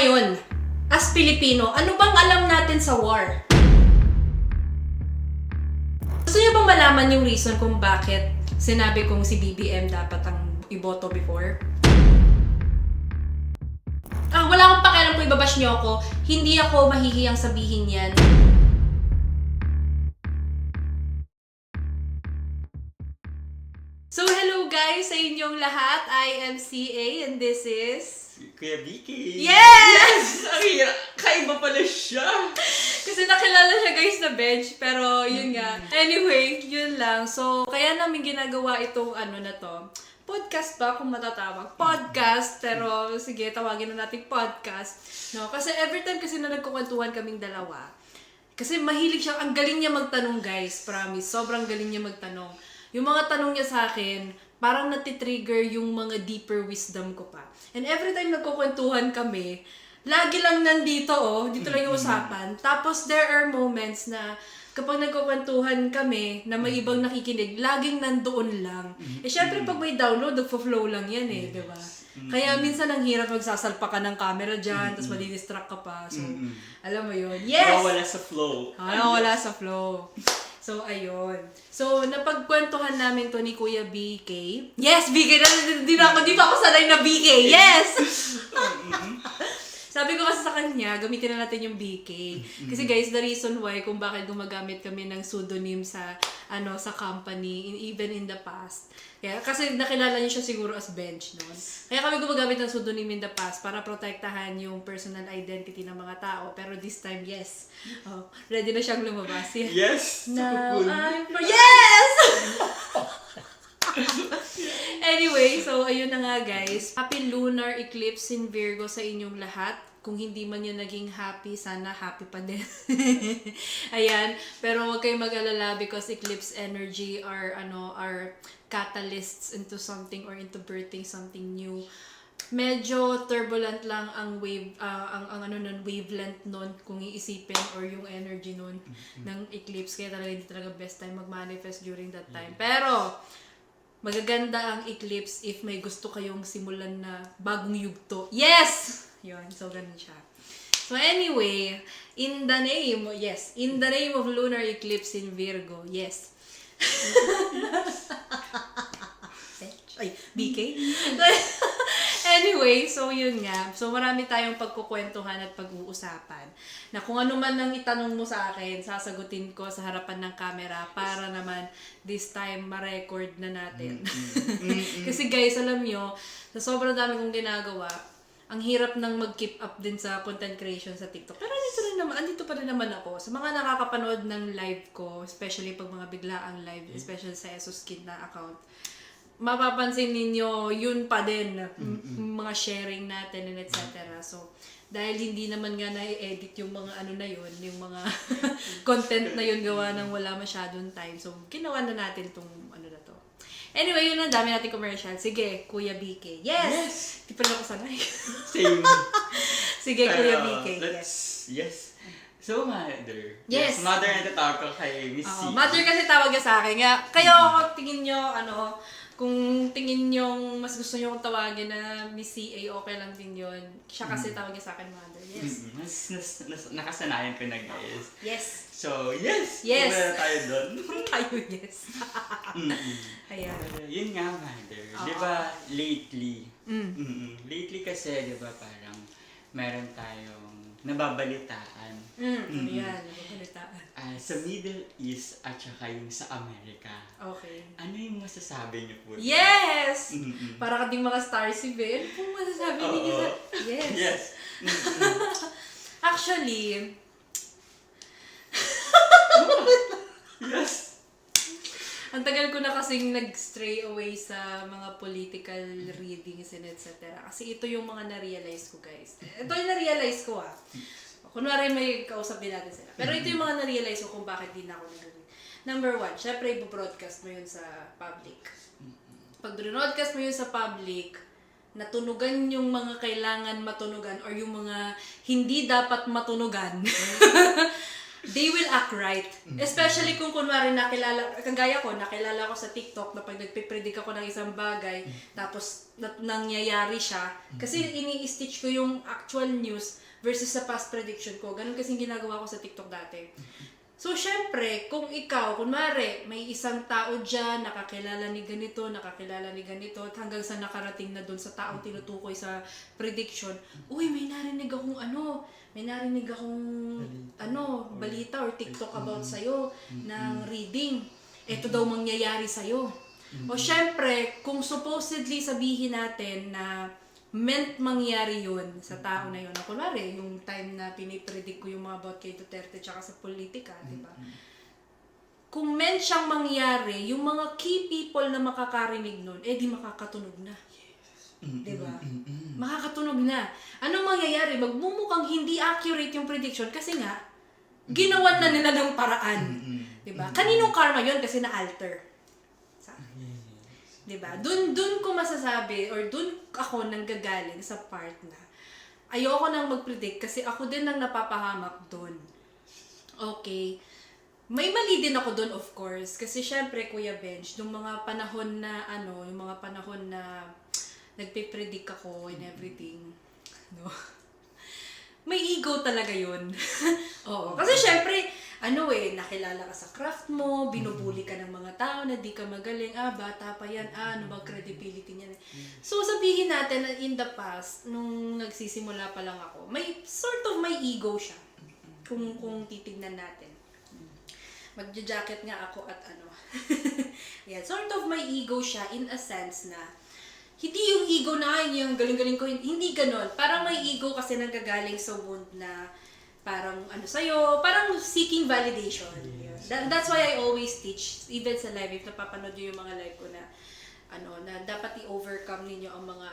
ngayon, as Pilipino, ano bang alam natin sa war? Gusto niyo bang malaman yung reason kung bakit sinabi kong si BBM dapat ang iboto before? Wala akong pakialam kung ibabash niyo ako. Hindi ako mahihiyang sabihin yan. So, hello guys sa inyong lahat. I am CA and this is... Kuya Vicky! Yes! Ang hirap! Kaiba pala siya! Kasi nakilala siya guys na bench, pero yun nga. Anyway, yun lang. So, kaya namin ginagawa itong na to. Podcast ba kung matatawag? Podcast, pero sige, tawagin na natin podcast. No? Kasi every time kasi na nagkukwentuhan kaming dalawa, kasi mahilig siya, ang galing niya magtanong guys, promise. Sobrang galing niya magtanong. Yung mga tanong niya sa akin, parang natitrigger yung mga deeper wisdom ko pa. And every time nagkukwentuhan kami, lagi lang nandito, dito lang yung usapan. Tapos there are moments na kapag nagkukwentuhan kami na may ibang nakikinig, laging nandoon lang. Syempre pag may download, nagpo-flow lang yan di ba? Kaya minsan ang hirap magsasalpa ka ng camera dyan, tapos madidistract ka pa. So, alam mo yun. Yes! Wala sa flow. Wala sa flow. So, ayun. So, napagkwentuhan namin to ni Kuya BK. Yes, BK! Di pa ako sanay na BK. Yes! Sabi ko kasi sa kanya, gamitin na natin yung BK. Kasi guys, the reason why kung bakit gumagamit kami ng pseudonym sa sa company, even in the past. Kaya, kasi nakilala niyo siya siguro as Bench noon. Kaya kami gumagamit ng pseudonym in the past para protektahan yung personal identity ng mga tao. Pero this time, yes. Ready na siyang lumabas. Yes! Now yes! Anyway, so ayun na nga guys. Happy lunar eclipse in Virgo sa inyong lahat. Kung hindi man yun naging happy, sana happy pa din. Ayan. Pero huwag kayong mag-alala because eclipse energy are catalysts into something or into birthing something new. Medyo turbulent lang ang wave wavelength nun kung iisipin or yung energy nun ng eclipse. Kaya talaga hindi talaga best time mag-manifest during that time. Pero magaganda ang eclipse if may gusto kayong simulan na bagong yugto. Yes! Yun, so ganun siya. So anyway, in the name of lunar eclipse in Virgo, yes. Ay, BK? Anyway, so yun nga. So marami tayong pagkukwentuhan at pag-uusapan. Na kung ano man ang itanong mo sa akin, sasagutin ko sa harapan ng camera para naman this time ma-record na natin. Kasi guys, alam nyo, sa sobrang dami kong ginagawa, ang hirap nang mag-keep up din sa content creation sa TikTok. Pero andito pa rin naman ako. Sa mga nakakapanood ng live ko, especially pag mga biglaang live, especially sa EsoSkin na account, mapapansin ninyo, yun pa din, mga sharing natin and etc. So, dahil hindi naman nga na-edit yung mga na yun, yung mga content na yun gawa nang wala masyadong time. So, ginawa na natin itong na to. Anyway, yun ang dami natin commercial. Sige, Kuya BK. Yes! Di pa lang ako sanay. Same. Sige, Kuya BK. Yes. So, mother. Yes. Mother na tatawag ko kay Miss C. Mother kasi tawag niya sa akin. Kayo, tingin nyo, kung tingin nyo, mas gusto nyo kong tawagin na Miss CA, okay lang din yun. Siya kasi tawag niya sa akin, mother. Yes. Nakasanayan ko na, guys. Yes. So, yes. Yes. Wala tayo doon. Tayo, yes. Ayan. Yun nga, mother. Di ba, lately, lately kasi, di ba, parang meron tayong nababalitaan. Ayan, nababalitaan. Sa Middle East at saka yung sa Amerika. Okay. Ano yung masasabi niyo po? Yes! Para ka ding mga star si Ben. Ano pong masasabi ninyo sa... Yes. Yes. Actually... Yes. Ang tagal ko na kasing nag-stray away sa mga political readings and etc. Kasi ito yung mga na-realize ko, guys. Ito yung na-realize ko, Kunwari may kausap din natin sila. Pero ito yung mga na-realize ko kung bakit din ako nag-read. Number one, syempre, i-broadcast mo yun sa public. Pag broadcast mo yun sa public, natunugan yung mga kailangan matunugan or yung mga hindi dapat matunugan. they will act right. Especially kung kunwari kagaya ko, nakilala ko sa TikTok na pag nagpipredict ako ng isang bagay, tapos nangyayari siya. Kasi ini-stitch ko yung actual news versus sa past prediction ko. Ganun kasing ginagawa ko sa TikTok dati. So, syempre, kung ikaw, kunwari, may isang tao dyan, nakakilala ni ganito, at hanggang sa nakarating na dun sa taong tinutukoy sa prediction, uy, may narinig akong balita or TikTok about sa'yo, ng reading. Ito daw mangyayari sa'yo. O syempre, kung supposedly sabihin natin na meant mangyari yun sa tao na yun. Na kunwari, yung time na pinipredict ko yung mga about kay Duterte tsaka sa politika, di ba? Kung meant siyang mangyari, yung mga key people na makakarinig nun, di makakatunog na. Di ba? Makakatunog na. Anong mangyayari? Magmumukhang hindi accurate yung prediction kasi nga, ginawan na nila ng paraan. Di ba? Kaninong karma yun? Kasi na-alter. Diba? Dun ko masasabi or dun ako nanggagaling sa part na ayoko nang mag-predict kasi ako din nang napapahamak dun. Okay. May mali din ako dun, of course. Kasi syempre, Kuya Bench, yung mga panahon na nagpipredict ako and everything, no? May ego talaga yun. Oo. Kasi syempre, nakilala ka sa craft mo, binubuli ka ng mga tao na di ka magaling, bata pa yan, ano bang credibility niyan. So, sabihin natin na in the past, nung nagsisimula pa lang ako, may ego siya. Kung titignan natin. Magja-jacket nga ako at yeah, sort of may ego siya in a sense na hindi yung ego na yung galing-galing ko, hindi ganon. Parang may ego kasi nanggagaling sa wound na parang sa'yo, parang seeking validation. Yes. That's why I always teach, even sa live, if napapanood nyo yung mga live ko na dapat i-overcome ninyo ang mga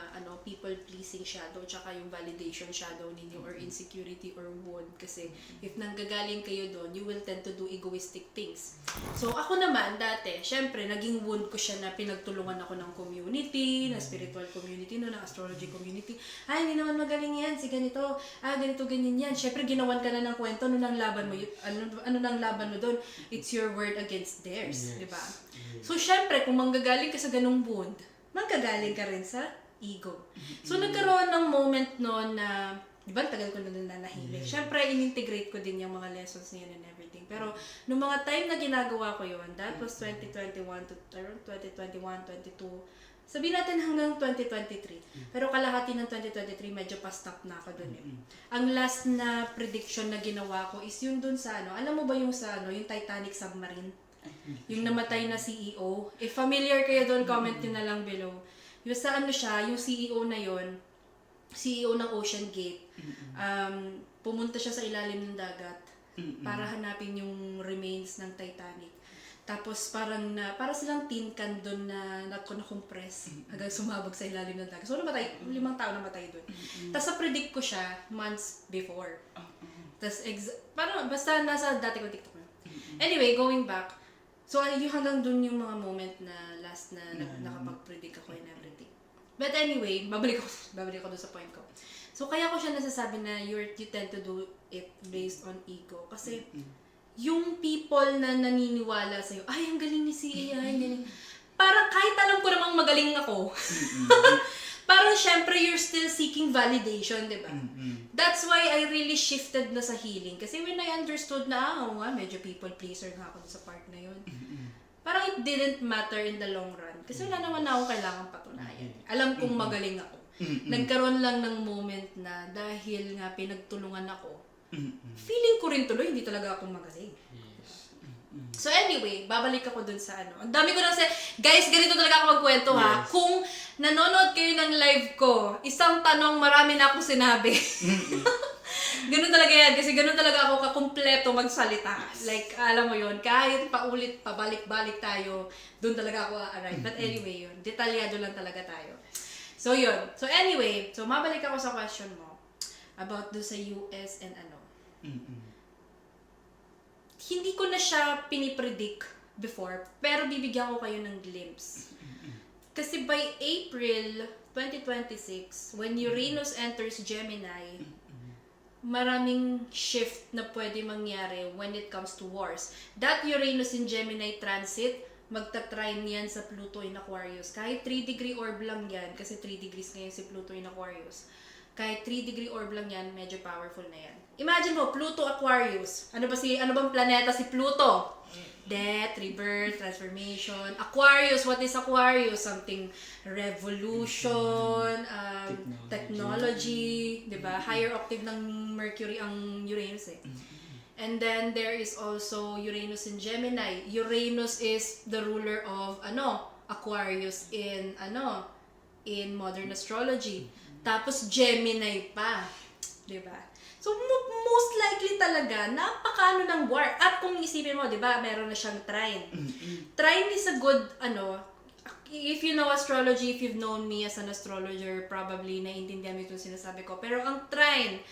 people-pleasing shadow tsaka yung validation shadow ninyo or insecurity or wound. Kasi if nanggagaling kayo doon, you will tend to do egoistic things. So ako naman, dati, syempre, naging wound ko siya na pinagtulungan ako ng community, na spiritual community, ng astrology community. Hindi naman magaling yan, si ganito, ganito, ganyan yan. Syempre, ginawan ka na ng kwento, ano nang laban mo doon? It's your word against theirs, di ba? So, syempre, kung manggagaling ka sa ganung wound, manggagaling ka rin sa ego. So, nagkaroon ng moment noon na, di ba, tagal ko na nanahimik. Syempre, in-integrate ko din yung mga lessons niya and everything. Pero, nung mga time na ginagawa ko yun, that was 2021 to 2021, 22, sabihin natin hanggang 2023. Pero kalahati ng 2023, medyo pa-stop na ako dun eh. Ang last na prediction na ginawa ko is yung dun sa alam mo ba yung sa yung Titanic submarine? Yung namatay na CEO. If familiar kayo doon, comment nyo na lang below. Yung sa siya, yung CEO na yon, CEO ng Ocean Gate, pumunta siya sa ilalim ng dagat para hanapin yung remains ng Titanic. Tapos para silang tin can doon na na-compress hanggang sumabog sa ilalim ng dagat. So 5 tao namatay doon. Tapos na-predict ko siya months before. Tapos basta nasa dati ko TikTok na. Anyway, going back, so, yung hanggang dun yung mga moment na last na nakapag-predict ako and everything. But anyway, babalik ako dun sa point ko. So, kaya ko siya nasasabi na you tend to do it based on ego. Kasi, yung people na naniniwala sa'yo, ang galing ni CA, ang galing. Parang kahit alam ko namang magaling ako, parang syempre you're still seeking validation, di ba? That's why I really shifted na sa healing. Kasi when I understood na, medyo people pleaser nga ako sa part na yun. Parang it didn't matter in the long run. Kasi wala naman na ako kailangang patunayan. Alam kong magaling ako. Nagkaroon lang ng moment na dahil nga pinagtulungan ako, feeling ko rin tuloy, hindi talaga ako magaling. So anyway, babalik ako dun sa Ang dami ko nang guys, ganito talaga ako magkwento ha. Kung nanonood kayo ng live ko, isang tanong, marami na akong sinabi. Ganun talaga yan. Kasi ganun talaga ako kakumpleto magsalita. Like, alam mo yon, kahit paulit, pabalik-balik tayo, dun talaga ako arrive. But anyway, yun. Detalyado lang talaga tayo. So yun. So anyway, so mabalik ako sa question mo about do sa US and hindi ko na siya pinipredict before, pero bibigyan ko kayo ng glimpse. Kasi by April 2026, when Uranus enters Gemini, maraming shift na pwede mangyari when it comes to wars. That Uranus in Gemini transit, magta-trine yan sa Pluto in Aquarius. Kahit 3-degree orb lang yan, kasi 3 degrees ngayon si Pluto in Aquarius. Kahit 3-degree orb lang yan, medyo powerful na yan. Imagine mo, Pluto Aquarius. Ano bang planeta si Pluto? Death, rebirth, transformation. Aquarius, what is Aquarius? Something revolution, technology, di ba? Higher octave ng Mercury ang Uranus eh. And then there is also Uranus in Gemini. Uranus is the ruler of Aquarius in modern astrology. Tapos Gemini pa, 'di ba? So most likely talaga napakano ng war. At kung isipin mo, 'di ba, meron na siyang trine. Trine is a good if you know astrology, if you've known me as an astrologer, probably naiintindihan mo itong sinasabi ko. Pero ang trine,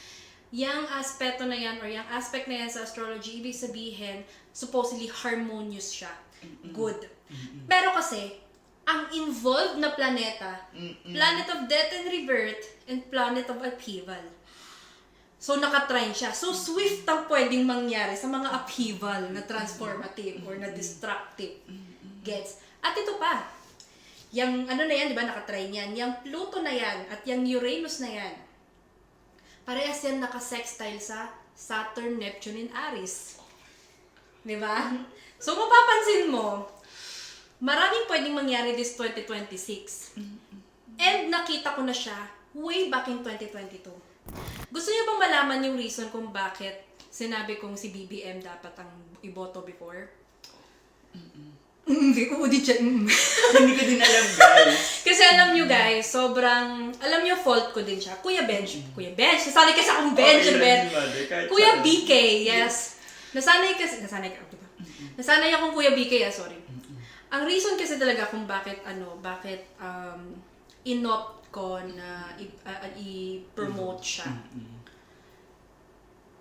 yung aspeto na yan or yung aspect na yan sa astrology, ibig sabihin, supposedly harmonious siya. Good. Pero kasi, ang involved na planeta, planet of death and rebirth, and planet of upheaval. So, nakatrine siya. So, swift ang pwedeng mangyari sa mga upheaval na transformative or na destructive. Gets? At ito pa, yung na yan, di ba, nakatrine yan. Yung Pluto na yan at yung Uranus na yan, parehas yan naka-sextile sa Saturn, Neptune, and Aries. Di ba? So, mapapansin mo, maraming pwedeng mangyari this 2026. And nakita ko na siya way back in 2022. Gusto niyo bang malaman yung reason kung bakit sinabi kong si BBM dapat ang iboto before? Hindi ko din siya. Hindi ko din alam, guys. Kasi alam nyo guys, alam nyo fault ko din siya. Kuya Bench. Nasanay kasi akong Bench, Kuya BK, yes. Nasanay akong Kuya BK, sorry. Ang reason kasi talaga kung bakit inopt ko na i-promote siya.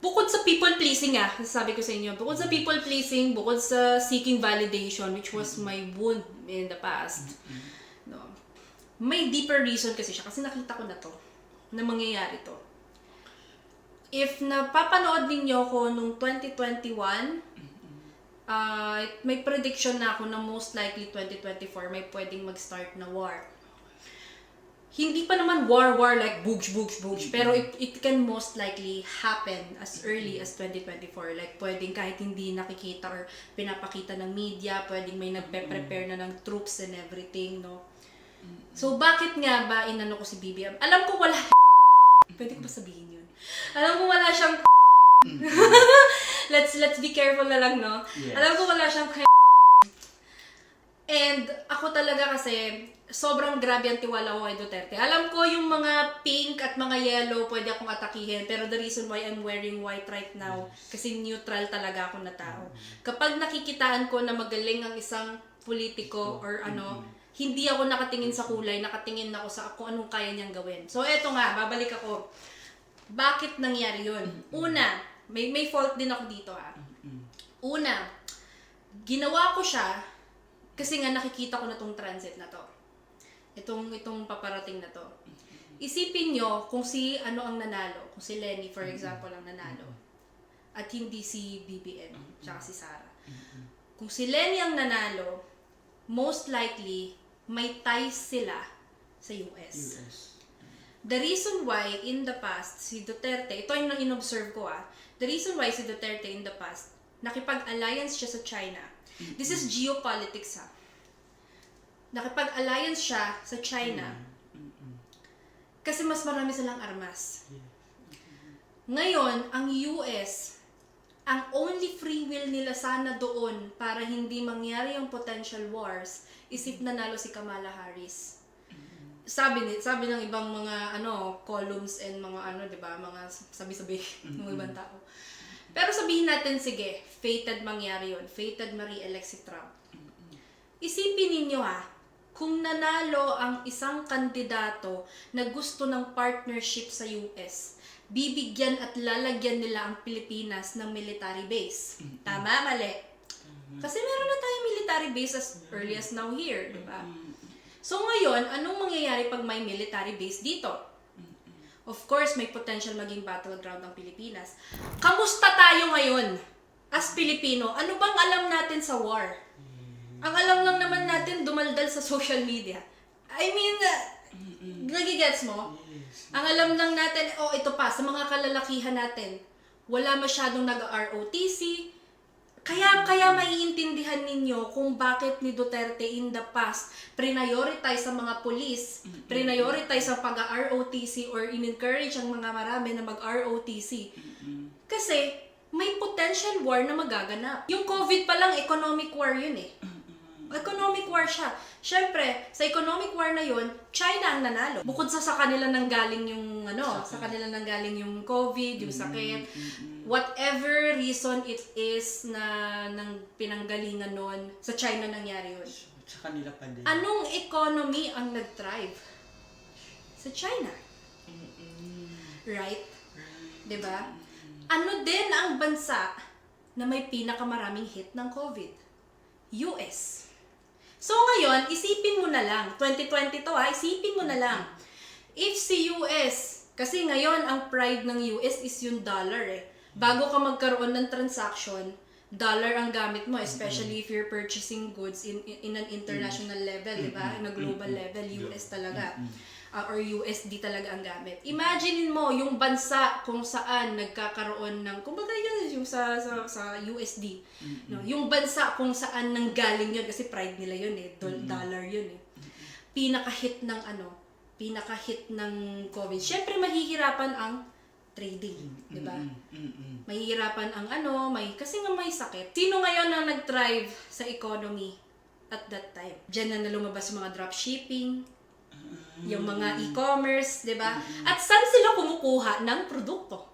Bukod sa people pleasing sabi ko sa inyo, bukod sa people pleasing, bukod sa seeking validation, which was my wound in the past, no, may deeper reason kasi siya, kasi nakita ko na to, na mangyayari to. If napapanood ninyo ko nung 2021, may prediction na ako na most likely 2024 may pwedeng mag-start na war. Hindi pa naman war like boogs, pero it can most likely happen as early as 2024. Like, pwedeng kahit hindi nakikita or pinapakita ng media, pwedeng may nagpe-prepare na ng troops and everything, no? So, bakit nga ba inano ko si BBM? Alam ko wala pwede ko ba sabihin yun? Alam ko wala siyang let's be careful na lang, no? Yes. Alam ko wala siyang and ako talaga kasi sobrang grabe ang tiwala ko kay Duterte. Alam ko yung mga pink at mga yellow pwede akong atakihin, pero the reason why I'm wearing white right now, kasi neutral talaga ako na tao. Kapag nakikitaan ko na magaling ang isang politiko or hindi ako nakatingin sa kulay, nakatingin ako sa kung anong kaya niyang gawin. So eto nga, babalik ako. Bakit nangyari yun? Una, may fault din ako dito Una, ginawa ko siya kasi nga nakikita ko na tong transit na to. Itong paparating na to. Isipin nyo kung ang nanalo. Kung si Lenny, for example, ang nanalo. At hindi si BBM, tsaka si Sara. Kung si Lenny ang nanalo, most likely, may ties sila sa US. The reason why in the past, si Duterte, ito yung in-observe ko the reason why si Duterte in the past, nakipag-alliance siya sa China. This is geopolitics Nakipag-alliance siya sa China kasi mas marami silang armas. Ngayon, ang US, ang only free will nila sana doon para hindi mangyari yung potential wars is if nanalo si Kamala Harris. Sabi ng ibang mga columns and mga 'di ba, mga sabi-sabi ng ibang tao. Pero sabihin natin, sige, fated mangyari yun. Fated ma-re-elect si Trump. Isipin ninyo kung nanalo ang isang kandidato na gusto ng partnership sa US, bibigyan at lalagyan nila ang Pilipinas ng military base. Tama, mali? Kasi meron na tayong military base as early as now here, di ba? So ngayon, anong mangyayari pag may military base dito? Of course, may potential maging battleground ang Pilipinas. Kamusta tayo ngayon as Pilipino? Ano bang alam natin sa war? Ang alam lang naman natin, dumaldal sa social media. I mean, nagigets mo? Ang alam lang natin, ito pa, sa mga kalalakihan natin, wala masyadong nag-ROTC. Kaya maiintindihan ninyo kung bakit ni Duterte in the past prioritize sa mga police, prioritize sa pag-ROTC or in-encourage ang mga marami na mag-ROTC. Kasi may potential war na magaganap. Yung COVID pa lang, economic war yun eh. Economic war siya. Siyempre, sa economic war na yun, China ang nanalo. Bukod sa kanila nanggaling yung sa kanila nanggaling yung COVID, yung sakit, whatever reason it is na nang pinanggalingan nun, sa China nangyari yun. Sa kanila pa din. Anong economy ang nag-thrive? Sa China. Right? Diba? Ano din ang bansa na may pinakamaraming hit ng COVID? US. So ngayon, isipin mo na lang, 2020 to isipin mo na lang. If si US, kasi ngayon ang pride ng US is yung dollar eh. Bago ka magkaroon ng transaction, dollar ang gamit mo, especially if you're purchasing goods in an international level, di ba? In a global level, US talaga. Or USD talaga ang gamit. Imagine mo yung bansa kung saan nagkakaroon ng, kumbaga yun yung sa USD. No? Yung bansa kung saan nanggaling yun, kasi pride nila yun eh, dollar yun eh. Pinaka-hit ng COVID. Syempre mahihirapan ang trading, di ba? Mahihirapan ang kasi nga may sakit. Sino ngayon ang nag-thrive sa economy at that time? Diyan na lumabas yung mga dropshipping, yung mga e-commerce, di ba? At saan sila kumukuha ng produkto?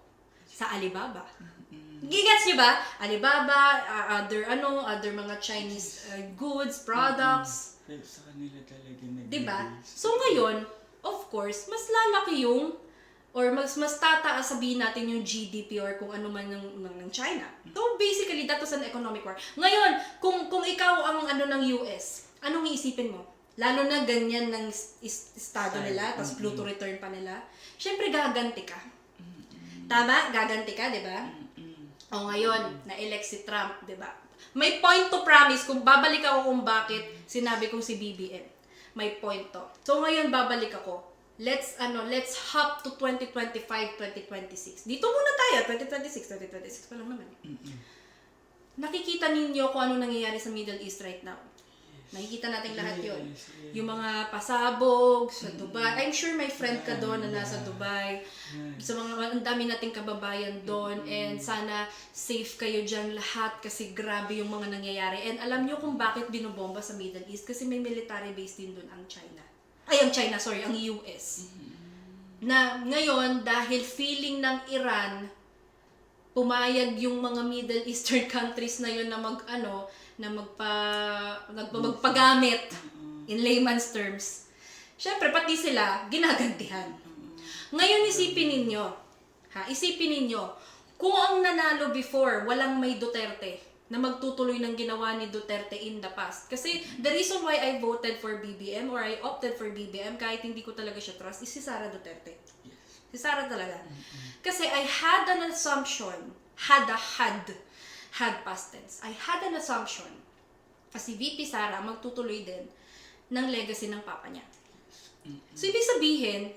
Sa Alibaba. Gigets niyo ba? Alibaba, other mga Chinese goods, products. Pero sa kanila talaga nag-release. Di ba? So ngayon, of course, mas lalaki yung or mas tataas sabihin natin yung GDP or kung ano man ng China. So basically, that was an economic war. Ngayon, kung ikaw ang ng US, anong iisipin mo? Lalo na ganyan ng estado nila, tapos Pluto return pa nila. Siyempre, gaganti ka. Tama? Gaganti ka, di ba? O ngayon, na-elect si Trump, di ba? May point to promise kung babalik ako kung bakit sinabi kong si BBM. May point to. So ngayon, babalik ako. Let's hop to 2025, 2026. Dito muna tayo, 2026 pa lang naman. Nakikita ninyo kung ano nangyayari sa Middle East right now. Nakikita natin lahat yun. Yung mga pasabog sa Dubai. I'm sure may friend ka doon na nasa Dubai. Sa ang dami nating kababayan doon. And sana safe kayo dyan lahat kasi grabe yung mga nangyayari. And alam nyo kung bakit binobomba sa Middle East? Kasi may military base din doon ang China. Ang US. Na ngayon, dahil feeling ng Iran, pumayag yung mga Middle Eastern countries na yun na magpagamit in layman's terms. Siyempre, pati sila, ginagantihan. Ngayon, isipin ninyo, kung ang nanalo before, walang may Duterte, na magtutuloy ng ginawa ni Duterte in the past. Kasi the reason why I voted for BBM or I opted for BBM, kahit hindi ko talaga siya trust, is si Sara Duterte. Si Sara talaga. Kasi I had an assumption, had past tense. I had an assumption kasi VP Sara magtutuloy din ng legacy ng papa niya. So, ibig sabihin,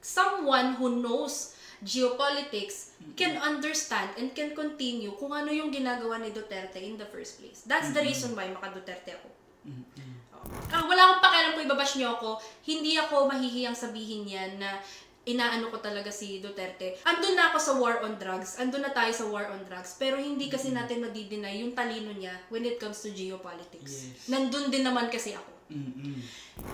someone who knows geopolitics can understand and can continue kung ano yung ginagawa ni Duterte in the first place. That's the reason why maka-Duterte ako. Wala akong pakialam kung ibabash niyo ako. Hindi ako mahihiyang sabihin yan na inaano ko talaga si Duterte. Andun na ako sa war on drugs. Andun na tayo sa war on drugs. Pero hindi kasi natin madideny yung talino niya when it comes to geopolitics. Yes. Nandun din naman kasi ako.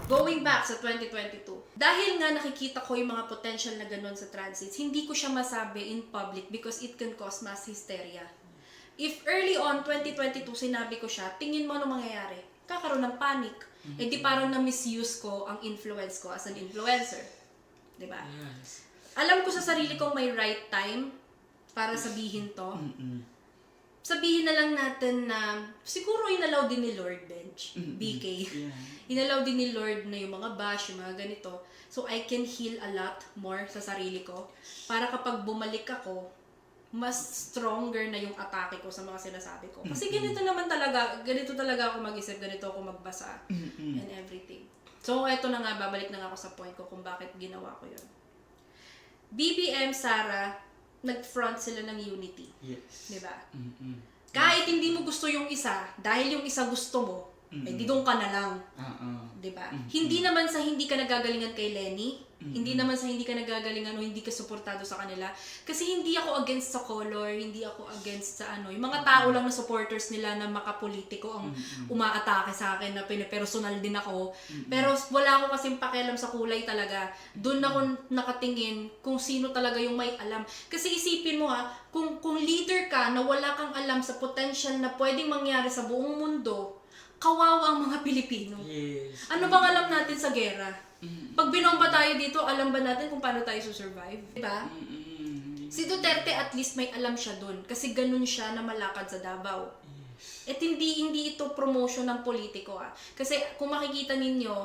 Going back sa 2022, dahil nga nakikita ko yung mga potential na ganun sa transits, hindi ko siya masabi in public because it can cause mass hysteria. If early on, 2022, sinabi ko siya, tingin mo ano mangyayari? Kakaroon ng panic. Eh di parang na-misuse ko ang influence ko as an influencer. Diba? Yes. Alam ko sa sarili kong may right time para sabihin to. sabihin na lang natin na siguro inalaw din ni Lord Bench, BK. Yeah. Inalaw din ni Lord na yung mga bash, yung mga ganito. So, I can heal a lot more sa sarili ko. Para kapag bumalik ako, mas stronger na yung atake ko sa mga sinasabi ko. Kasi ganito talaga ako mag-isip, ganito ako magbasa, and everything. So, eto na nga, babalik na nga ako sa point ko kung bakit ginawa ko yun. BBM, Sarah, nag-front sila ng unity. Yes. Diba? Kahit hindi mo gusto yung isa, dahil yung isa gusto mo, eh di doon ka na lang. Diba? Hindi naman sa hindi ka nagagalingan kay Lenny, hindi naman sa hindi ka nagagalingan o hindi ka suportado sa kanila. Kasi hindi ako against sa color, hindi ako against sa yung mga tao lang na supporters nila na makapolitiko ang umaatake sa akin na pinipersonal din ako. Pero wala ako kasing pakialam sa kulay talaga. Doon ako nakatingin kung sino talaga yung may alam. Kasi isipin mo kung leader ka na wala kang alam sa potential na pwedeng mangyari sa buong mundo, kawawa ang mga Pilipino. Yes. Ano bang alam natin sa gera? Pag binomba tayo dito, alam ba natin kung paano tayo susurvive? Diba? Si Duterte at least may alam siya dun. Kasi ganun siya na malakad sa Davao. At hindi ito promotion ng politiko Kasi kung makikita ninyo,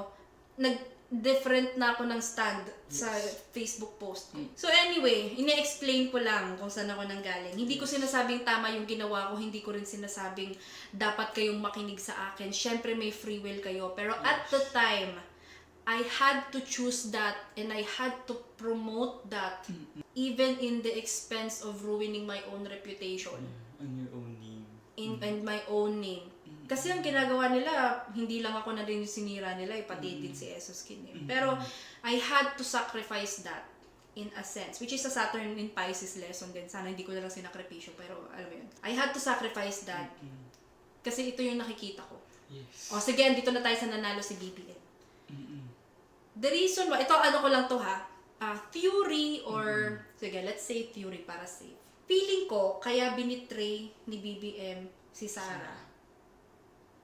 nag-different na ako ng stand sa Facebook post ko. So anyway, ine-explain ko lang kung saan ako nanggaling. Hindi ko sinasabing tama yung ginawa ko, hindi ko rin sinasabing dapat kayong makinig sa akin. Syempre may free will kayo. Pero at the time, I had to choose that and I had to promote that even in the expense of ruining my own reputation. On your own name. And my own name. Kasi ang ginagawa nila, hindi lang ako na din yung sinira nila, pati din si Esos Skin. Pero I had to sacrifice that in a sense, which is a Saturn in Pisces lesson din. Sana hindi ko na lang sinakripisyo, pero alam mo yun. I had to sacrifice that kasi ito yung nakikita ko. Yes. O sige, dito na tayo sa nanalo si BBM. The reason why, ito ko lang to theory or, sige, let's say theory para safe. Feeling ko, kaya binitray ni BBM si Sara.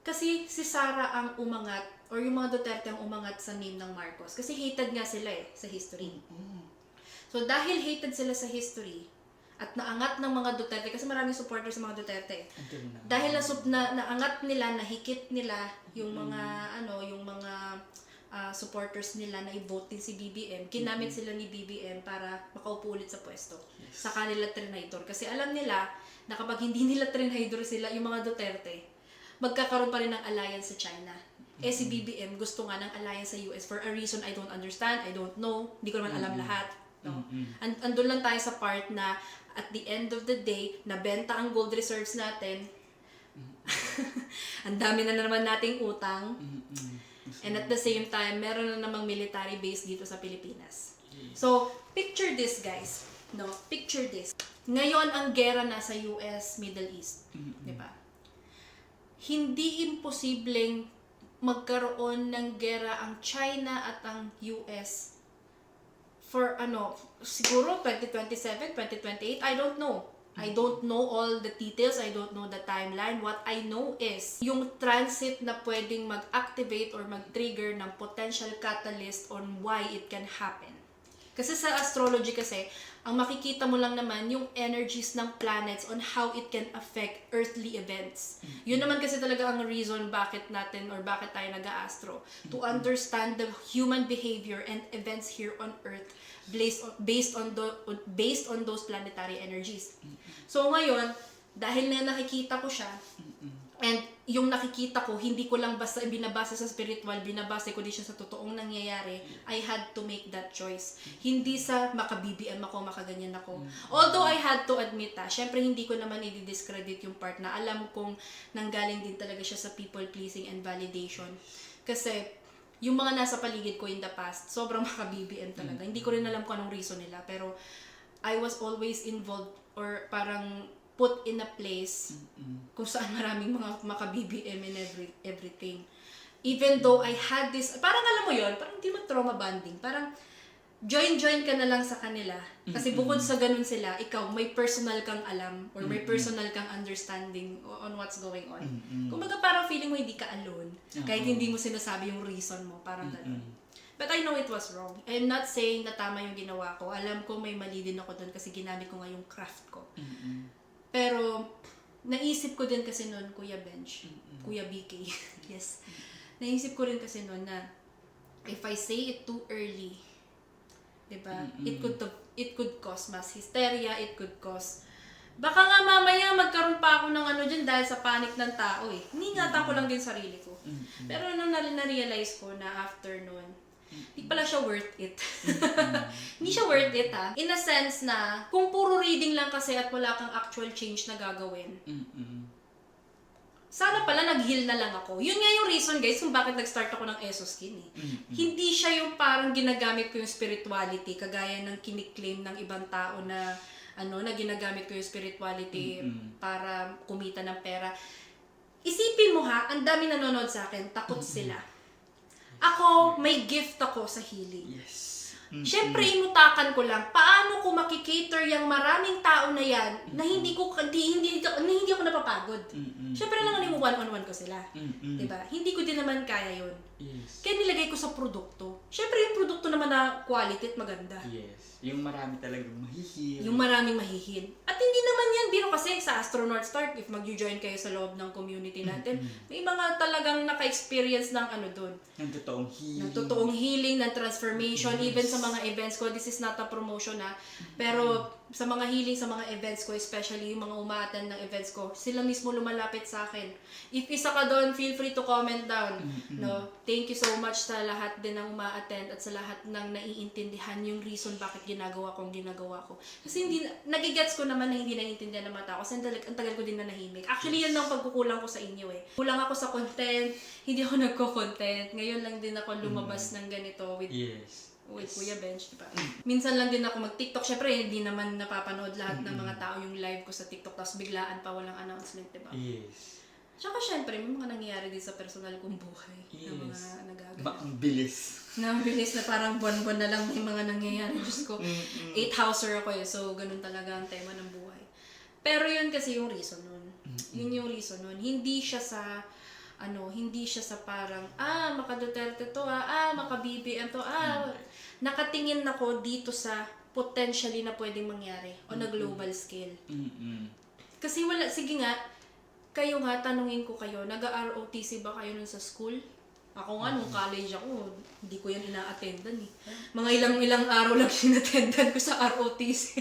Kasi si Sara ang umangat, or yung mga Duterte ang umangat sa name ng Marcos. Kasi hated nga sila sa history. So dahil hated sila sa history, at naangat ng mga Duterte, kasi maraming supporters sa mga Duterte. Dahil naangat nila, nahikit nila yung mga, yung mga supporters nila na i-vote din si BBM, ginamit sila ni BBM para makaupo ulit sa pwesto. Sa kanila trinidor. Kasi alam nila na kapag hindi nila trinidor sila, yung mga Duterte, magkakaroon pa rin ng alliance sa China. Si BBM gusto nga ng alliance sa US for a reason I don't understand, I don't know, hindi ko naman alam lahat. No? Andun lang tayo sa part na at the end of the day, nabenta ang gold reserves natin. Ang dami na naman nating utang. And at the same time, meron na namang military base dito sa Pilipinas. So, picture this guys. No, picture this. Ngayon ang gera nasa US, Middle East. Diba? Hindi imposibleng magkaroon ng gera ang China at ang US for siguro 2027, 2028, I don't know. I don't know all the details, I don't know the timeline. What I know is yung transit na pwedeng mag-activate or mag-trigger ng potential catalyst on why it can happen. Kasi sa astrology kasi, ang makikita mo lang naman yung energies ng planets on how it can affect earthly events. Yun naman kasi talaga ang reason bakit natin or bakit tayo nag-aastro. To understand the human behavior and events here on Earth based on those planetary energies. So ngayon, dahil na nakikita ko siya, and yung nakikita ko, hindi ko lang basta binabasa sa spiritual, binabasa ko din siya sa totoong nangyayari, I had to make that choice. Hindi sa maka-BBM ako, makaganyan ako. Although I had to admit, syempre hindi ko naman i-discredit yung part na alam kong nanggaling din talaga siya sa people pleasing and validation. Kasi yung mga nasa paligid ko in the past, sobrang maka-BBM talaga. Hindi ko rin alam kung anong reason nila, pero I was always involved or parang put in a place kung saan maraming mga maka-BBM and everything. Even though I had this, parang alam mo yon, parang hindi mo trauma bonding, parang join ka na lang sa kanila. Kasi bukod sa ganun sila, ikaw may personal kang alam or may personal kang understanding on what's going on. Kumbaga parang feeling mo hindi ka alone. Kahit hindi mo sinasabi yung reason mo, parang ganun. But I know it was wrong. I'm not saying na tama yung ginawa ko. Alam ko may mali din ako doon kasi ginamit ko nga yung craft ko. Pero naisip ko din kasi noon, Kuya Bench, Kuya BK, yes. Naisip ko rin kasi noon na if I say it too early, diba? It could cause mass hysteria, it could cause baka nga mamaya magkaroon pa ako ng ano dyan dahil sa panic ng tao eh. Iniingatan ko lang din sarili ko. Pero nung na-realize ko na after nun, di pala siya worth it. Hindi siya worth it ha. In a sense na, kung puro reading lang kasi at wala kang actual change na gagawin, sana pala nag-heal na lang ako. Yun nga yung reason guys kung bakit nag-start ako ng EsoSkin eh. Hindi siya yung parang ginagamit ko yung spirituality kagaya ng kiniklaim ng ibang tao na na ginagamit ko yung spirituality para kumita ng pera. Isipin mo ha, ang dami nanonood sa akin, takot sila. Ako, may gift ako sa healing. Yes. Siyempre, inutakan ko lang, paano ko makikater yung maraming tao na yan na hindi ako napapagod. Siyempre lang yung one-on-one ko sila. Diba? Hindi ko din naman kaya yun. Yes. Kaya nilagay ko sa produkto. Siyempre, yung produkto naman na quality at maganda. Yes. Yung marami talagang mahihil. Yung maraming mahihil. At hindi naman yan, biro kasi sa Astronaut Start, if mag-join kayo sa loob ng community natin, may mga talagang naka-experience ng ano dun. Ng totoong healing. Ng totoong healing, ng transformation, even sa mga events ko. This is not a promotion ha. Pero sa mga healing, sa mga events ko, especially yung mga umaattend ng events ko, sila mismo lumalapit sa akin. If isa ka doon, feel free to comment down. No? Thank you so much sa lahat din ng umaattend at sa lahat ng naiintindihan yung reason bakit ginagawa ko. Kasi hindi, nagigets ko naman na hindi naiintindihan ng mga tao kasi ang tagal ko din na nahimik. Actually, yan ang pagkukulang ko sa inyo eh. Kulang ako sa content, hindi ako nagko-content. Ngayon lang din ako lumabas ng ganito with Kuya Bench, diba? Minsan lang din ako mag-TikTok. Syempre, hindi naman napapanood lahat ng mga tao yung live ko sa TikTok tapos biglaan pa walang announcement, diba? Yes. Tsaka syempre, may mga nangyayari din sa personal kong buhay na mga nagagawa. Ang bilis. Na bilis na parang buwan-buwan na lang may mga nangyayari. Diyos ko, 8-houser ako eh. So, ganun talaga ang tema ng buhay. Pero yun kasi yung reason nun. Yun yung reason nun. Hindi siya sa parang, maka Duterte to, maka BBM to, nakatingin ako dito sa potentially na pwedeng mangyari on a global scale. Kasi wala, sige nga, kayo nga, tanungin ko kayo, nag-ROTC ba kayo nun sa school? Ako nga, nung college ako, hindi ko yan ina-attendan eh. Mga ilang araw lang sinattendan ko sa ROTC.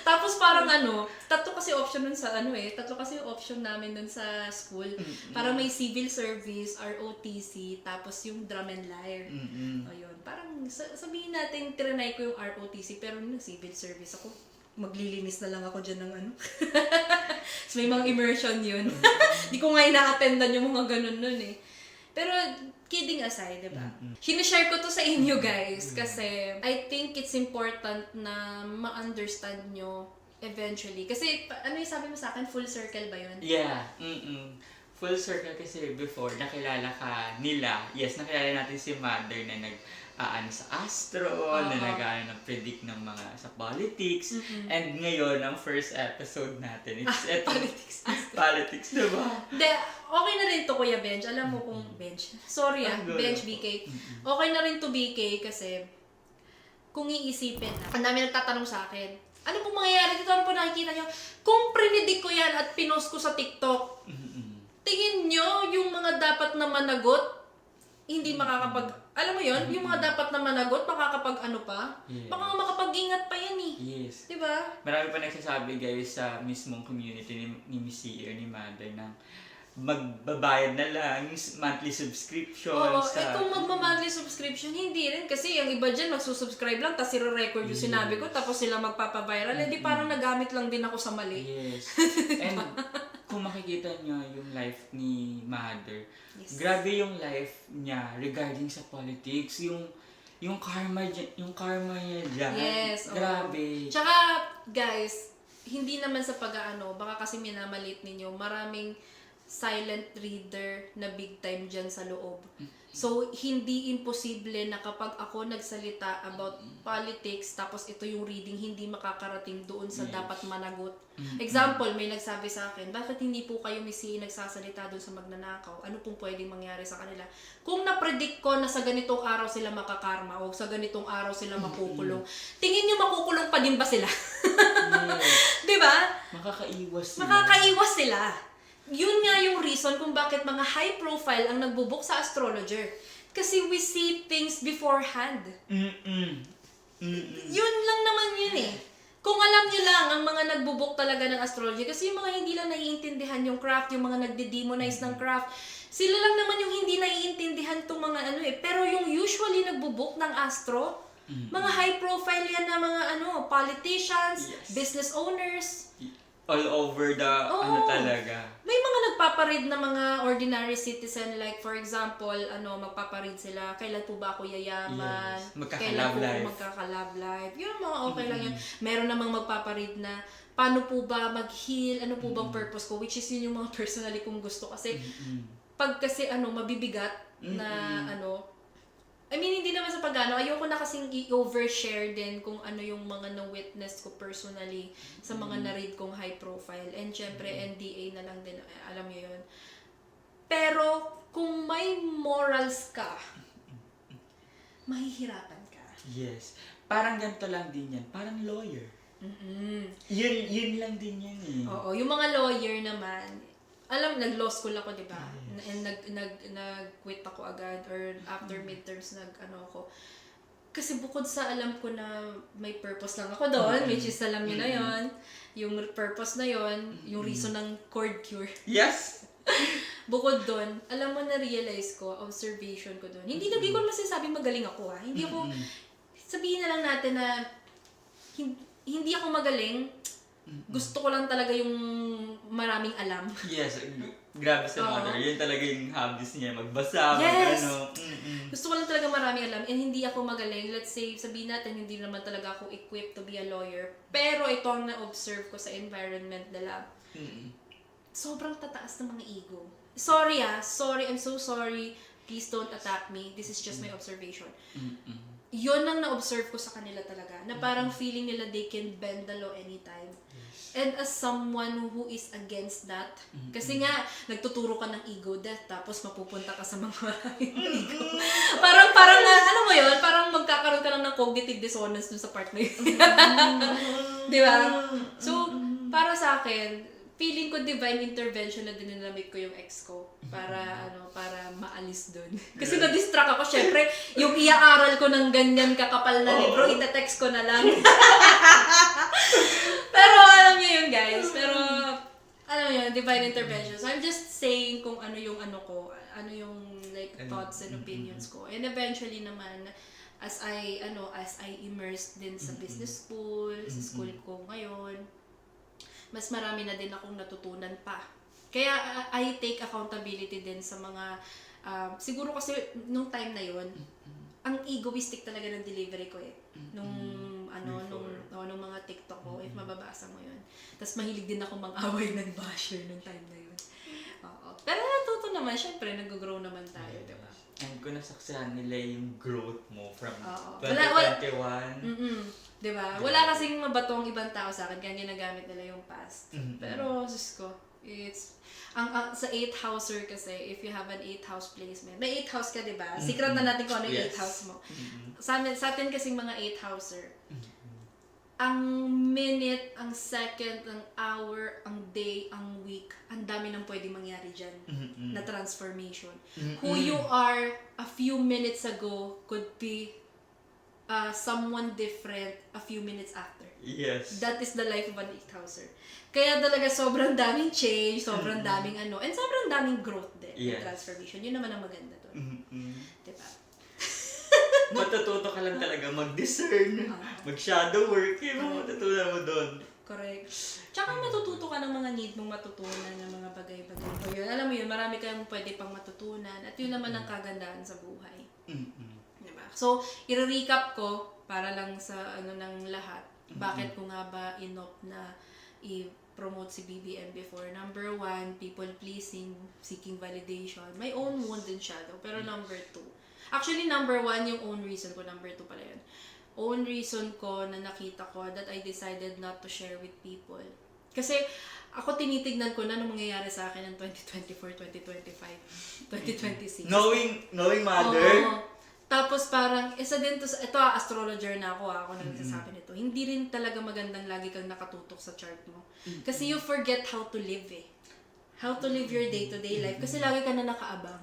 Tapos parang tatlo kasi option nun sa tatlo kasi yung option namin nun sa school. Parang may civil service, ROTC, tapos yung drum and lyre. O yun, parang sabihin natin, trinay ko yung ROTC, pero nung civil service ako, maglilinis na lang ako dyan ng So may mga immersion yun. Di ko nga ina-attendan yung mga ganun nun eh. Pero kidding aside, diba? Sinishare ko to sa inyo guys kasi I think it's important na ma-understand nyo eventually. Kasi ano yung sabi mo sa akin? Full circle ba yun? Yeah. Full circle kasi before, nakilala ka nila. Yes, nakilala natin si Mother na sa astro, na nag-predict ng mga sa politics. And ngayon, ang first episode natin, it's politics. Politics, diba? Okay na rin to, Kuya Bench. Alam mo kung Bench. Sorry Bench BK. Okay na rin to BK kasi kung iisipin ang dami nagtatanong sa akin, ano pong mangyayari dito? Ano po nakikita nyo? Kung predict ko yan at pinost ko sa TikTok, tingin nyo yung mga dapat na managot, hindi alam mo yon, yung mga dapat na managot, makakapag baka makapag-ingat pa yan eh. Yes. Diba? Marami pa nagsasabi guys sa mismong community ni Miss CEO, ni Mother, na magbabayad na lang yung monthly subscription. Kung magma-monthly subscription, hindi rin. Kasi yung iba dyan, magsusubscribe lang, tapos i-record yung sinabi ko, tapos sila magpapaviral. Hindi parang nagamit lang din ako sa mali. Yes. And kung makikita nyo yung life ni Mother, grabe yung life niya regarding sa politics, yung karma niya dyan. Yes. Grabe. Tsaka, guys, hindi naman sa baka kasi minamalit ninyo, maraming silent reader na big time dyan sa loob. So, hindi imposible na kapag ako nagsalita about politics, tapos ito yung reading, hindi makakarating doon sa dapat managot. Example, may nagsabi sa akin, bakit hindi po kayo misi nagsasalita doon sa magnanakaw? Ano pong pwedeng mangyari sa kanila? Kung na-predict ko na sa ganitong araw sila makakarma o sa ganitong araw sila makukulong, tingin nyo makukulong pa din ba sila? Diba? Makakaiwas sila. Makakaiwas sila. Yun nga yung reason kung bakit mga high profile ang nagbubook sa astrologer. Kasi we see things beforehand. Yun lang naman yun eh. Kung alam nyo lang ang mga nagbubook talaga ng astrology, kasi yung mga hindi lang naiintindihan yung craft, yung mga nagde-demonize ng craft, sila lang naman yung hindi naiintindihan tong mga ano eh. Pero yung usually nagbubook ng astro, mga high profile yan na mga politicians, business owners. All over the talaga. May mga nagpaparead na mga ordinary citizen, like for example, magpaparead sila, kailan po ba ako yayaman? Yes. Kailan po ako magkaka-love life? Yun, mga okay lang yun. Meron namang magpaparead na, paano po ba mag-heal? Ano po bang purpose ko? Which is yun yung mga personally kong gusto. Kasi, pag kasi mabibigat na I mean, hindi naman sa pag-ano, ayoko na kasing i-overshare din kung ano yung mga na-witness ko personally sa mga na-read kong high profile. And syempre, NDA na lang din, alam nyo yun. Pero, kung may morals ka, mahihirapan ka. Yes. Parang ganito lang din yan. Parang lawyer. Yun lang din yan eh. Oo, yung mga lawyer naman, nag-law school ako, di ba? Yes. And nag-quit ako agad or after midterms ako. Kasi bukod sa alam ko na may purpose lang ako doon, which is alam niyo na yon, yung purpose na yon, yung reason ng cord cure. Yes! Bukod doon, alam mo na-realize ko, observation ko doon. Hindi ko masasabing magaling ako ha. Hindi ako, sabihin na lang natin na hindi ako magaling. Gusto ko lang talaga yung maraming alam. Yes, grabe sa mother. Yun talaga yung hobbies niya, magbasa, yes! Gusto ko lang talaga maraming alam and hindi ako magaling. Let's say, sabihin natin, hindi naman talaga ako equipped to be a lawyer. Pero ito ang na-observe ko sa environment nila. Sobrang tataas ng mga ego. Sorry, I'm so sorry. Please don't attack me. This is just my observation. Yun ang na-observe ko sa kanila talaga. Na parang feeling nila they can bend the law anytime. And as someone who is against that, kasi nga, nagtuturo ka ng ego death, tapos mapupunta ka sa mga maraming ego. parang, ano mo yun, parang magkakaroon ka lang ng cognitive dissonance dun sa part na yun. Di ba? So, para sa akin, feeling ko divine intervention na dinamit ko yung ex ko para maalis dun. Kasi na-distract ako, syempre, yung iaaral ko ng ganyan kakapal na libro, itetext ko na lang. Pero alam niyo yun, guys. Pero alam niyo, divine intervention. So I'm just saying kung ano yung like thoughts and opinions ko. And eventually naman as I immersed din sa business school, sa school ko ngayon, mas marami na din akong natutunan pa. Kaya I take accountability din sa mga siguro kasi nung time na yon, ang egoistic talaga ng delivery ko eh. Nung mga TikTok ko, if mababasa mo yun. Tapos mahilig din ako mang-away ng basher nung time na yun. Oo. Pero natuto naman, syempre, nag-grow naman tayo, di ba? And kung nasaksihan nila yung growth mo from 2021. Di ba? Wala kasing mabatong ibang tao sa akin, kaya ginagamit nila yung past. Pero, Diyos ko, it's sa 8th houser kasi, if you have an 8th house placement, may 8th house ka, di ba? Secret na natin kung ano yung 8th house mo. Sa atin kasing mga 8th houser, ang minute, ang second, ang hour, ang day, ang week, ang dami nang pwedeng mangyari dyan na transformation. Who you are a few minutes ago could be someone different a few minutes after. Yes. That is the life of an 8th houser. Kaya talaga sobrang daming change, sobrang daming and sobrang daming growth din. Yes. Transformation. Yun naman ang maganda doon. Diba? Matututo ka lang talaga mag-discern, mag-shadow work, yung matutunan mo doon. Correct. Tsaka matututo ka ng mga need mong matutunan ng mga bagay-bagay. O yun, alam mo yun, marami kayong pwede pang matutunan at yun naman ang kagandahan sa buhay. Diba? So, i-recap ko para lang sa ng lahat. Bakit ko nga ba inop na i-promote si BBM before? Number 1, people pleasing, seeking validation. My own wound and shadow. Pero number 2, actually, number 1 yung own reason ko. Number 2 pala yun. Own reason ko na nakita ko that I decided not to share with people. Kasi ako tinitignan ko na anong mangyayari sa akin ng 2024, 2025, 2026. Knowing mother? Tapos parang, isa din to, ito astrologer na ako na nagsasabi nito. Hindi rin talaga magandang lagi kang nakatutok sa chart mo. Kasi you forget how to live How to live your day-to-day life. Kasi lagi ka na nakaabang.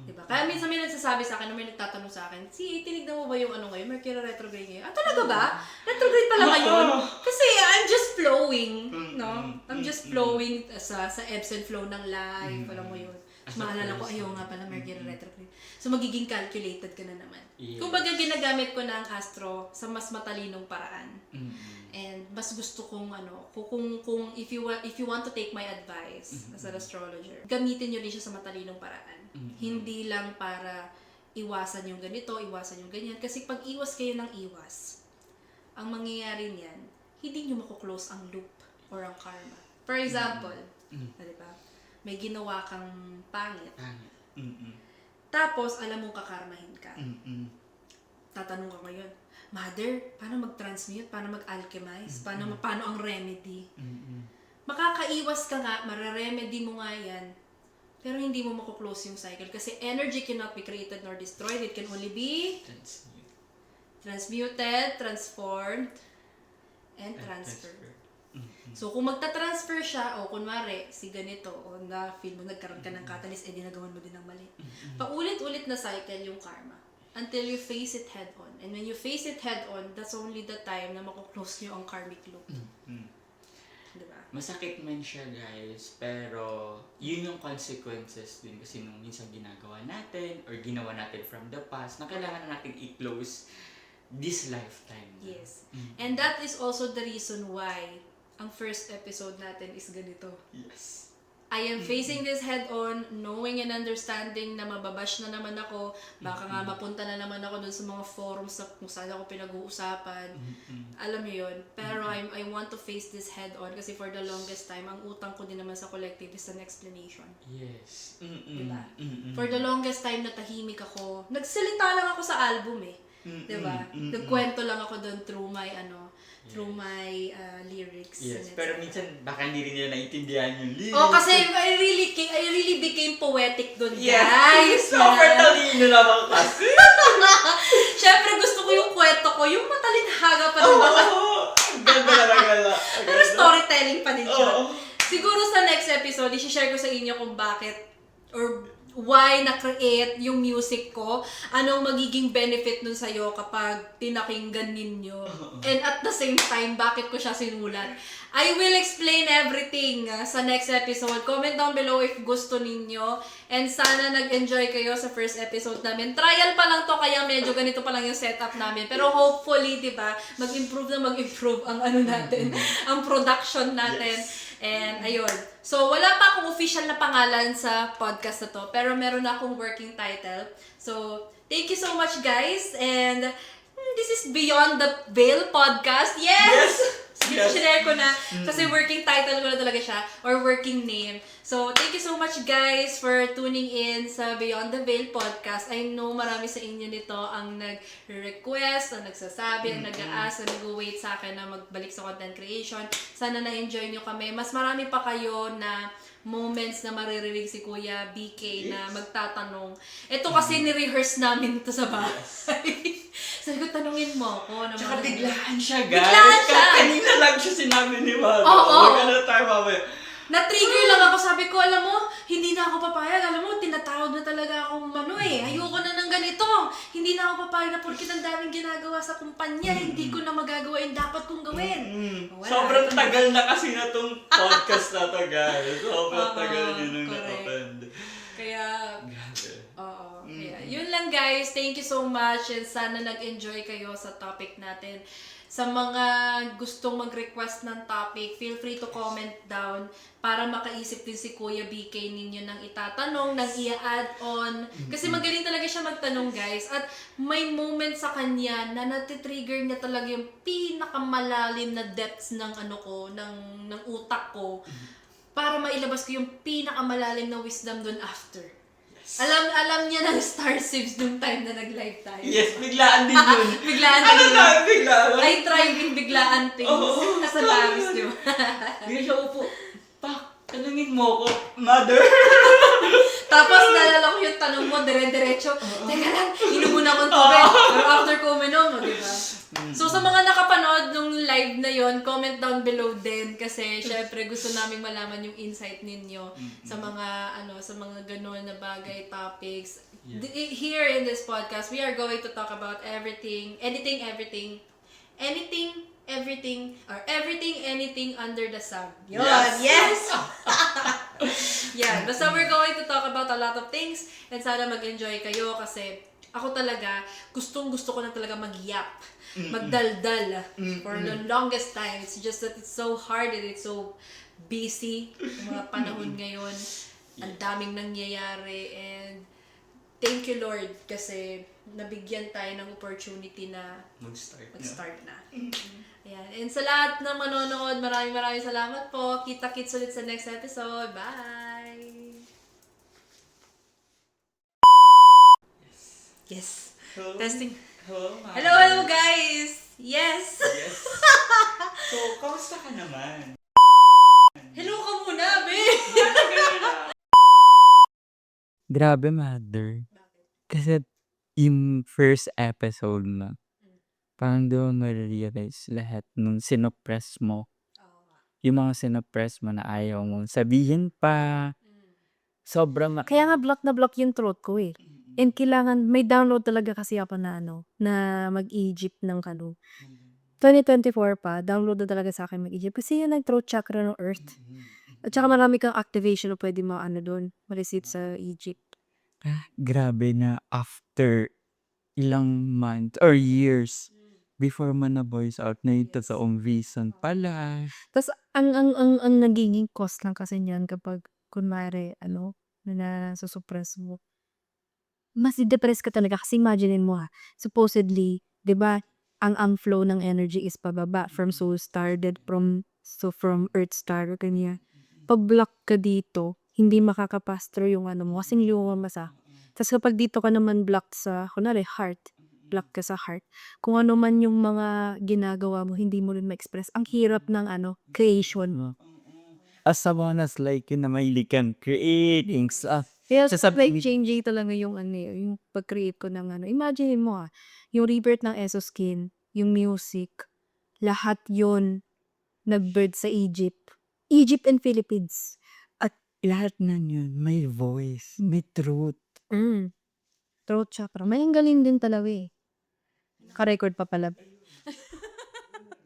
Diba? Kaya minsan may nagsasabi sa akin, may nagtatanong sa akin, tinignan mo ba yung ngayon? Mercury retrograde ngayon. Talaga ba? Retrograde pala ngayon? Kasi I'm just flowing. No? I'm just flowing sa ebbs and flow ng life. Alam mo yun. Maalala ko, ayaw nga pala Mercury retrograde. So, magiging calculated ka na naman. Yes. Kumbaga, ginagamit ko na ang astro sa mas matalinong paraan. And mas gusto kong kung if you want to take my advice as an astrologer, gamitin nyo rin siya sa matalinong paraan. Hindi lang para iwasan yung ganito, iwasan yung ganyan. Kasi pag iwas kayo ng iwas, ang mangyayari niyan, hindi nyo mako-close ang loop or ang karma. For example, diba? May ginawa kang pangit. Tapos, alam mong kakarmahin ka. Tatanong ka ngayon, Mother, paano mag-transmute? Paano mag-alchemize? Paano ang remedy? Makakaiwas ka nga, mararemedy mo nga yan, pero hindi mo mako-close yung cycle. Kasi energy cannot be created nor destroyed. It can only be transmuted, transformed, and transferred. So, kung magta-transfer siya, o kunwari, si ganito, o na-feel mo, nagkaroon ka ng catalyst, nagawan mo din ng mali. Paulit-ulit na cycle yung karma. Until you face it head-on. And when you face it head-on, that's only the time na mako-close nyo ang karmic loop. Diba? Masakit man siya, guys, pero yun yung consequences din kasi nung minsan ginagawa natin or ginawa natin from the past na kailangan na natin i-close this lifetime. Yes. And that is also the reason why ang first episode natin is ganito. Yes. I am facing this head-on, knowing and understanding na mababash na naman ako, baka nga mapunta na naman ako dun sa mga forums na kung saan ako pinag-uusapan. Alam mo yun. Pero I want to face this head-on kasi for the longest time, ang utang ko din naman sa collective is an explanation. Yes. Diba? For the longest time, natahimik ako. Nagsalita lang ako sa album diba? Nagkwento lang ako dun through my through my lyrics. Yes, pero minsan baka hindi rin nila naiintindihan yung lyrics. Oh, kasi I really became poetic dun, yes, guys. Super talino naman kasi. Siyempre, gusto ko yung kwento ko, yung matalinhaga pa rin. Ganda na gala. Pero storytelling pa din siya. Siguro sa next episode, i-share ko sa inyo kung bakit or why na-create yung music ko, anong magiging benefit nun sa'yo kapag pinakinggan ninyo, and at the same time, bakit ko siya sinulat. I will explain everything sa next episode. Comment down below if gusto ninyo, and sana nag-enjoy kayo sa first episode namin. Trial pa lang to, kaya medyo ganito pa lang yung setup namin. Pero hopefully, diba, mag-improve ang natin, ang production natin. Yes. And ayun. So, wala pa akong official na pangalan sa podcast na to, pero meron na akong working title. So, thank you so much, guys. And this is Beyond the Veil podcast. Yes! Sinare ko na. Kasi working title ko na talaga siya. Or working name. So, thank you so much, guys, for tuning in sa Beyond the Veil podcast. I know marami sa inyo nito ang nag-request, ang nagsasabi, ang nag-a-ask, ang nag-wait sa akin na magbalik sa content creation. Sana na-enjoy nyo kami. Mas marami pa kayo na moments na maririnig si Kuya BK na magtatanong. Ito kasi ni-rehearse namin ito sa bahay. Sabi ko, tanungin mo ako. Tsaka biglaan siya, guys. Biglaan siya! Kanina lang siya sinabi ni Mother. Oo. Huwag na tayo mamaya. Na-trigger lang ako. Sabi ko, alam mo, hindi na ako papayag. Alam mo, tinatawag na talaga akong ayoko na ng ganito. Hindi na ako papayag na porkit ang daming ginagawa sa kumpanya. Hindi ko na magagawa yung dapat kong gawin. Sobrang tagal na kasi na tong podcast na to, guys. Sobrang tagal nyo nung na-opened. Kaya, yun lang, guys. Thank you so much. And sana nag-enjoy kayo sa topic natin. Sa mga gustong mag-request ng topic, feel free to comment down para makaisip din si Kuya BK ninyo ng itatanong, ng i-add on. Kasi magaling talaga siya magtanong, guys. At may moment sa kanya na natitrigger niya talaga yung pinakamalalim na depths ng ng utak ko para mailabas ko yung pinakamalalim na wisdom dun after. Alam niya ng star sieves nung time na nag-live tayo. Yes, biglaan din yun. Biglaan din yun. Biglaan? I thrive in biglaan things. Nasa Paris, di ba? Bigla siya upo. Tanungin mo ko, Mother. Tapos naalala ko yung tanong mo, dire-diretso. Teka lang, inom muna akong tubig. Pero after ko uminom, di ba? So sa mga nakapanood nung live na yon, comment down below din kasi syempre gusto naming malaman yung insight ninyo sa mga sa mga ganun na bagay, topics. Here in this podcast, we are going to talk about everything, anything, everything, or everything, anything under the sun. Yun, yes! Yeah, basta we're going to talk about a lot of things and sana mag-enjoy kayo kasi ako talaga, gustong-gusto ko na talaga mag-yap, magdaldal for the longest time. It's just that it's so hard and it's so busy yung mga panahon ngayon. Ang daming nangyayari and thank you Lord kasi nabigyan tayo ng opportunity na mag-start na. Ayan. And sa lahat ng manonood, maraming salamat po. Kita-kits ulit sa next episode. Bye! Yes. Testing. Hello guys! Yes! Yes. So, kamusta ka naman? Hello ka muna, be! Grabe, Mother. Kasi yung first episode na, parang doon ma-realize lahat nung sinoppress mo. Yung mga sinoppress mo na ayaw mong sabihin pa. Sobrang Kaya nga block na block yung throat ko eh. And kailangan, may download talaga kasi ako na na mag-Egypt ng 2024 pa, download na talaga sa akin mag-Egypt. Kasi yun ang throat chakra ng Earth. At saka marami kang activation na pwede doon, ma-receive sa Egypt. grabe na after ilang months or years before mo na voice out na yung totoong reason pala. Tapos, ang nagiging cost lang kasi niyan kapag, kunwari, na nasusupress mo. Mas depress ka talaga kasi imaginein mo supposedly, 'di ba, ang flow ng energy is pababa from soul started from earth star kanya. Pag-block ka dito, hindi makaka-pass through yung mo kasing lumamasa. Tas kapag dito ka naman blocked sa kunwari heart, block ka sa heart, kung ano man yung mga ginagawa mo, hindi mo rin ma-express. Ang hirap ng creation. As someone as like yun na mahilig kang creating stuff. Kaya Sasabihin- life-changing talaga yung yung pag-create ko ng imagine mo yung rebirth ng Esoskin, yung music, lahat yun nag-birth sa Egypt. Egypt and Philippines. At lahat na yun, may voice, may truth. Throat chakra. May ang galing din talaga eh. Naka-record pa pala.